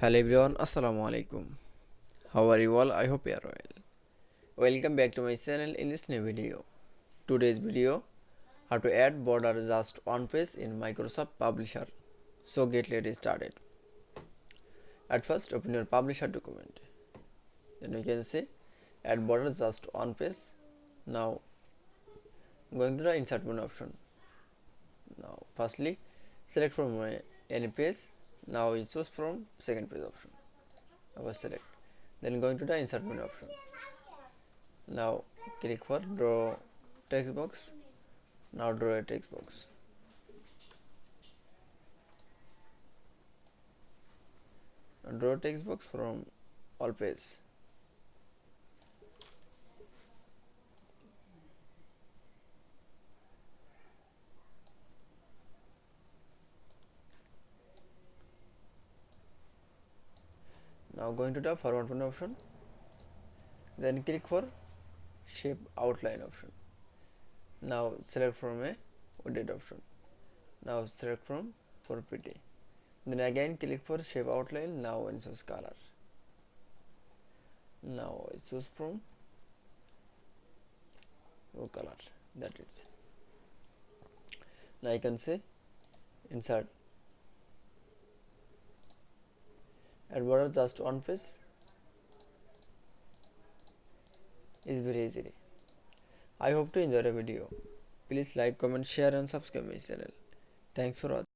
Hello everyone, Assalamu alaikum. How are you all? I hope you are well. Welcome back to my channel in this new video. Today's video, how to add border just one page in Microsoft Publisher. So let's started. At first, open your Publisher document. Then you can say add border just one page. Now going to the insert menu option. Now firstly select from any page. Now you choose from second page option. Select. Then going to the insert menu option. Now click for draw text box. Now draw a text box. Now draw text box from all pages. Now going to the format menu option. Then click for shape outline option. Now select from a widget option. Now select from for PT. Then again click for shape outline. Now choose color. Now choose from color. That is. Now I can say insert add border just one page is very easy. I hope to enjoy the video. Please like, comment, share and subscribe my channel. Thanks for watching.